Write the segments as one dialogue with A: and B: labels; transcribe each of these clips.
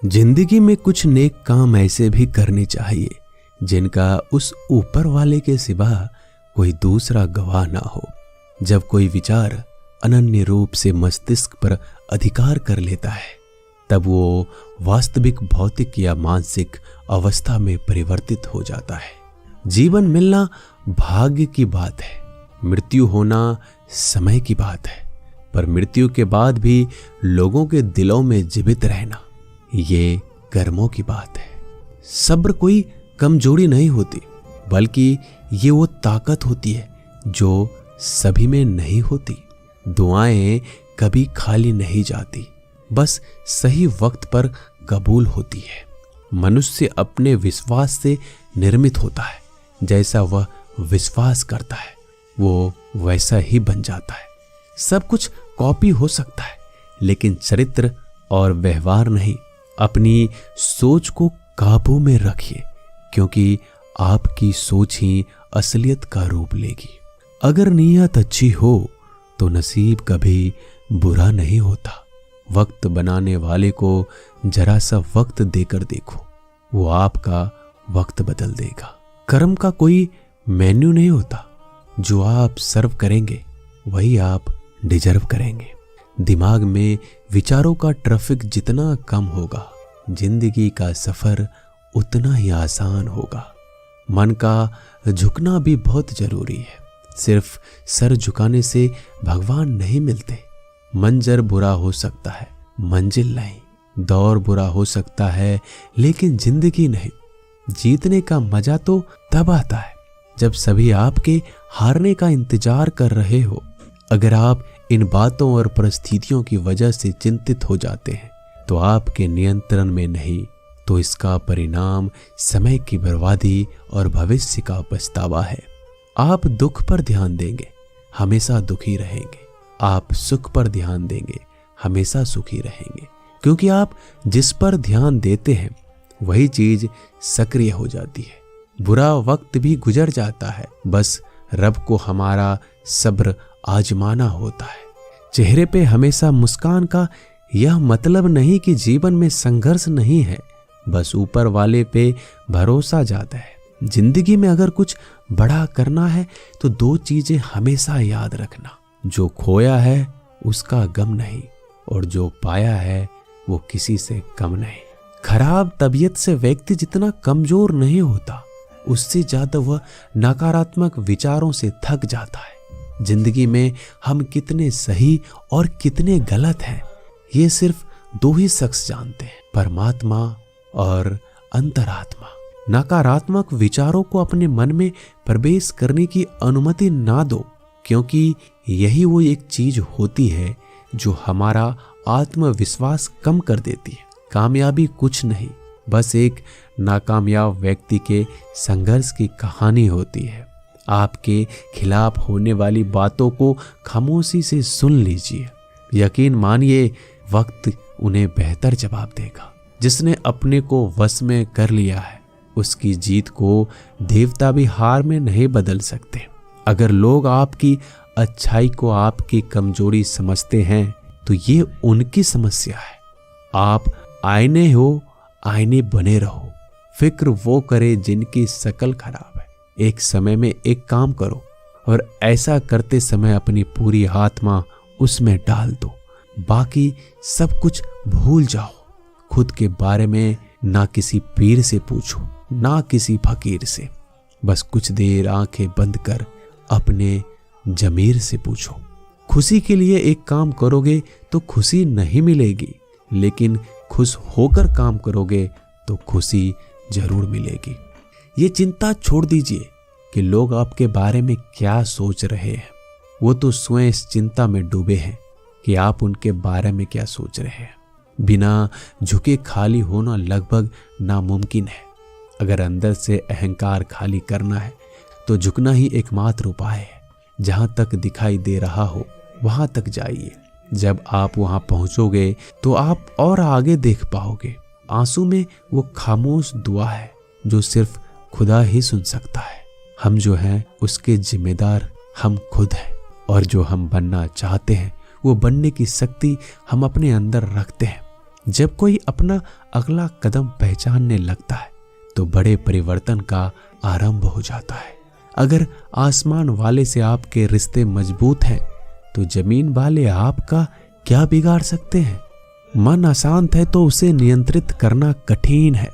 A: जिंदगी में कुछ नेक काम ऐसे भी करने चाहिए जिनका उस ऊपर वाले के सिवा कोई दूसरा गवाह ना हो। जब कोई विचार अनन्य रूप से मस्तिष्क पर अधिकार कर लेता है तब वो वास्तविक भौतिक या मानसिक अवस्था में परिवर्तित हो जाता है। जीवन मिलना भाग्य की बात है, मृत्यु होना समय की बात है, पर मृत्यु के बाद भी लोगों के दिलों में जीवित रहना ये कर्मों की बात है। सब्र कोई कमजोरी नहीं होती, बल्कि ये वो ताकत होती है जो सभी में नहीं होती। दुआएं कभी खाली नहीं जाती, बस सही वक्त पर कबूल होती है। मनुष्य अपने विश्वास से निर्मित होता है, जैसा वह विश्वास करता है वो वैसा ही बन जाता है। सब कुछ कॉपी हो सकता है, लेकिन चरित्र और व्यवहार नहीं। अपनी सोच को काबू में रखिए, क्योंकि आपकी सोच ही असलियत का रूप लेगी। अगर नीयत अच्छी हो तो नसीब कभी बुरा नहीं होता। वक्त बनाने वाले को जरा सा वक्त देकर देखो, वो आपका वक्त बदल देगा। कर्म का कोई मेन्यू नहीं होता, जो आप सर्व करेंगे वही आप डिजर्व करेंगे। दिमाग में विचारों का ट्रैफिक जितना कम होगा, जिंदगी का सफर उतना ही आसान होगा। मन का झुकना भी बहुत जरूरी है। सिर्फ सर झुकाने से भगवान नहीं मिलते। मंजर बुरा हो सकता है, मंजिल नहीं। दौर बुरा हो सकता है, लेकिन जिंदगी नहीं। जीतने का मजा तो तब आता है जब सभी आपके हारने का इंतजार कर रहे हो। अगर आप इन बातों और परिस्थितियों की वजह से चिंतित हो जाते हैं तो आपके नियंत्रण में नहीं, तो इसका परिणाम समय की बर्बादी और भविष्य का पछतावा है। आप दुख पर ध्यान देंगे, हमेशा दुखी रहेंगे। आप सुख पर ध्यान देंगे, हमेशा सुखी रहेंगे। क्योंकि आप जिस पर ध्यान देते हैं वही चीज सक्रिय हो जाती है। बुरा वक्त भी गुजर जाता है, बस रब को हमारा सब्र आजमाना होता है। चेहरे पे हमेशा मुस्कान का यह मतलब नहीं कि जीवन में संघर्ष नहीं है, बस ऊपर वाले पे भरोसा जाता है। जिंदगी में अगर कुछ बड़ा करना है तो दो चीजें हमेशा याद रखना, जो खोया है उसका गम नहीं, और जो पाया है वो किसी से कम नहीं। खराब तबीयत से व्यक्ति जितना कमजोर नहीं होता, उससे ज्यादा वह नकारात्मक विचारों से थक जाता है। जिंदगी में हम कितने सही और कितने गलत हैं, ये सिर्फ दो ही शख्स जानते हैं, परमात्मा और अंतरात्मा। नकारात्मक विचारों को अपने मन में प्रवेश करने की अनुमति ना दो, क्योंकि यही वो एक चीज होती है जो हमारा आत्मविश्वास कम कर देती है। कामयाबी कुछ नहीं, बस एक नाकामयाब व्यक्ति के संघर्ष की कहानी होती है। आपके खिलाफ होने वाली बातों को खामोशी से सुन लीजिए। यकीन मानिए, वक्त उन्हें बेहतर जवाब देगा। जिसने अपने को वश में कर लिया है, उसकी जीत को देवता भी हार में नहीं बदल सकते। अगर लोग आपकी अच्छाई को आपकी कमजोरी समझते हैं तो ये उनकी समस्या है। आप आईने हो, आईने बने रहो। फिक्र वो करे जिनकी शकल खराब है। एक समय में एक काम करो और ऐसा करते समय अपनी पूरी आत्मा उसमें डाल दो। बाकी सब कुछ भूल जाओ। खुद के बारे में ना किसी पीर से पूछो, ना किसी फकीर से। बस कुछ देर आंखें बंद कर अपने जमीर से पूछो। खुशी के लिए एक काम करोगे तो खुशी नहीं मिलेगी, लेकिन खुश होकर काम करोगे तो खुशी जरूर मिलेगी। ये चिंता छोड़ दीजिए कि लोग आपके बारे में क्या सोच रहे हैं। वो तो स्वयं इस चिंता में डूबे हैं कि आप उनके बारे में क्या सोच रहे हैं। बिना झुके खाली होना लगभग नामुमकिन है। अगर अंदर से अहंकार खाली करना है तो झुकना ही एकमात्र उपाय है। जहां तक दिखाई दे रहा हो वहां तक जाइए। जब आप वहां पहुंचोगे तो आप और आगे देख पाओगे। आंसू में वो खामोश दुआ है जो सिर्फ खुदा ही सुन सकता है। हम जो हैं उसके जिम्मेदार हम खुद हैं, और जो हम बनना चाहते हैं वो बनने की शक्ति हम अपने अंदर रखते हैं। जब कोई अपना अगला कदम पहचानने लगता है तो बड़े परिवर्तन का आरंभ हो जाता है। अगर आसमान वाले से आपके रिश्ते मजबूत हैं तो जमीन वाले आपका क्या बिगाड़ सकते हैं। मन अशांत है तो उसे नियंत्रित करना कठिन है,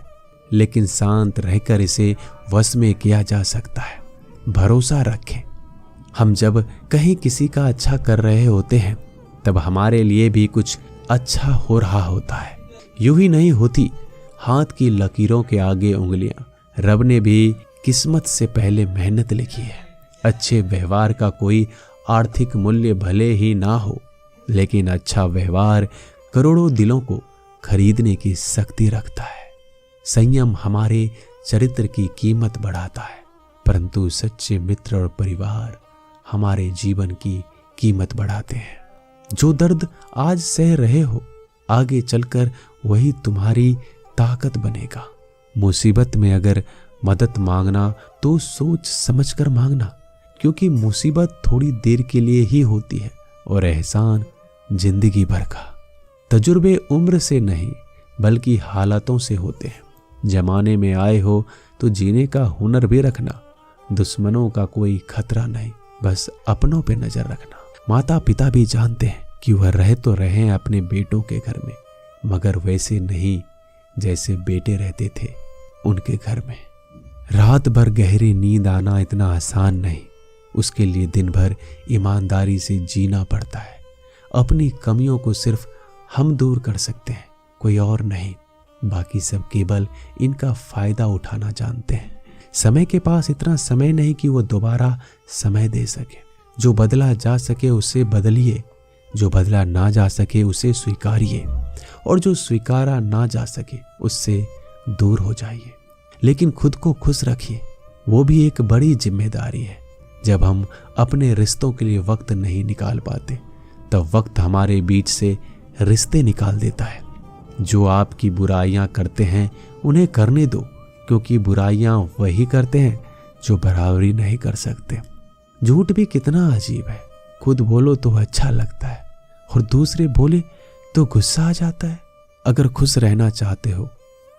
A: लेकिन शांत रहकर इसे वश में किया जा सकता है। भरोसा रखें। हम जब कहीं किसी का अच्छा कर रहे होते हैं तब हमारे लिए भी कुछ अच्छा हो रहा होता है। यूं ही नहीं होती हाथ की लकीरों के आगे उंगलियां। रब ने भी किस्मत से पहले मेहनत लिखी है। अच्छे व्यवहार का कोई आर्थिक मूल्य भले ही ना हो, लेकिन अच्छा व्यवहार करोड़ों दिलों को खरीदने की शक्ति रखता है। संयम हमारे चरित्र की कीमत बढ़ाता है, परंतु सच्चे मित्र और परिवार हमारे जीवन की कीमत बढ़ाते हैं। जो दर्द आज सह रहे हो, आगे चलकर वही तुम्हारी ताकत बनेगा। मुसीबत में अगर मदद मांगना तो सोच समझकर मांगना, क्योंकि मुसीबत थोड़ी देर के लिए ही होती है और एहसान जिंदगी भर का। तजुर्बे उम्र से नहीं बल्कि हालातों से होते हैं। जमाने में आए हो तो जीने का हुनर भी रखना। दुश्मनों का कोई खतरा नहीं, बस अपनों पे नजर रखना। माता पिता भी जानते हैं कि वह रह तो रहे अपने बेटों के घर में, मगर वैसे नहीं जैसे बेटे रहते थे उनके घर में। रात भर गहरी नींद आना इतना आसान नहीं, उसके लिए दिन भर ईमानदारी से जीना पड़ता है। अपनी कमियों को सिर्फ हम दूर कर सकते हैं, कोई और नहीं। बाकी सब केवल इनका फायदा उठाना जानते हैं। समय के पास इतना समय नहीं कि वो दोबारा समय दे सके। जो बदला जा सके उसे बदलिए, जो बदला ना जा सके उसे स्वीकारिए, और जो स्वीकारा ना जा सके उससे दूर हो जाइए। लेकिन खुद को खुश रखिए, वो भी एक बड़ी जिम्मेदारी है। जब हम अपने रिश्तों के लिए वक्त नहीं निकाल पाते तब वक्त हमारे बीच से रिश्ते निकाल देता है। जो आपकी बुराइयां करते हैं उन्हें करने दो, क्योंकि बुराइयां वही करते हैं जो बराबरी नहीं कर सकते। झूठ भी कितना अजीब है। खुद बोलो तो अच्छा लगता है और दूसरे बोले तो गुस्सा आ जाता है। अगर खुश रहना चाहते हो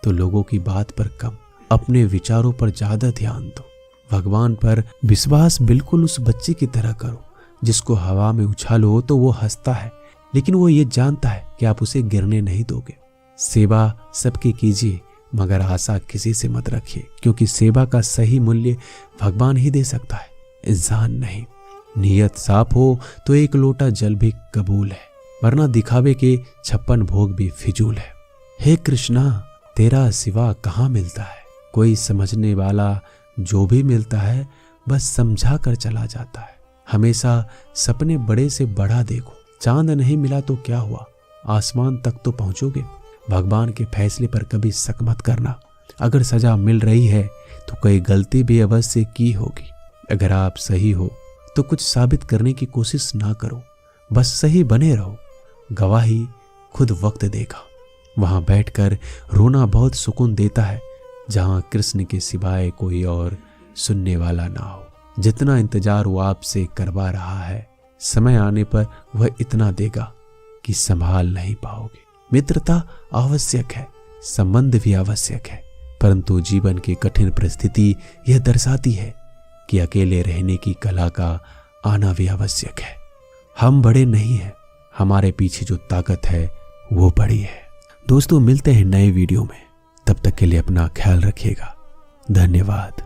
A: तो लोगों की बात पर कम, अपने विचारों पर ज्यादा ध्यान दो। भगवान पर विश्वास बिल्कुल उस बच्चे की तरह करो जिसको हवा में उछालो तो वो हंसता है, लेकिन वो ये जानता है कि आप उसे गिरने नहीं दोगे। सेवा सबकी कीजिए, मगर आशा किसी से मत रखिए, क्योंकि सेवा का सही मूल्य भगवान ही दे सकता है, इंसान नहीं। नियत साफ हो तो एक लोटा जल भी कबूल है, वरना दिखावे के 56 भोग भी फिजूल है। हे कृष्णा, तेरा सिवा कहाँ मिलता है। कोई समझने वाला जो भी मिलता है बस समझा कर चला जाता है। हमेशा सपने बड़े से बड़ा देखो। चांद नहीं मिला तो क्या हुआ, आसमान तक तो पहुंचोगे। भगवान के फैसले पर कभी शक मत करना। अगर सजा मिल रही है तो कोई गलती भी अवश्य की होगी। अगर आप सही हो तो कुछ साबित करने की कोशिश ना करो, बस सही बने रहो। गवाही खुद वक्त देगा। वहां बैठकर रोना बहुत सुकून देता है, जहां कृष्ण के सिवाय कोई और सुनने वाला ना हो। जितना इंतजार वो आपसे करवा रहा है, समय आने पर वह इतना देगा कि संभाल नहीं पाओगे। मित्रता आवश्यक है, संबंध भी आवश्यक है, परंतु जीवन की कठिन परिस्थिति यह दर्शाती है कि अकेले रहने की कला का आना भी आवश्यक है। हम बड़े नहीं हैं, हमारे पीछे जो ताकत है वो बड़ी है। दोस्तों, मिलते हैं नए वीडियो में, तब तक के लिए अपना ख्याल रखिएगा। धन्यवाद।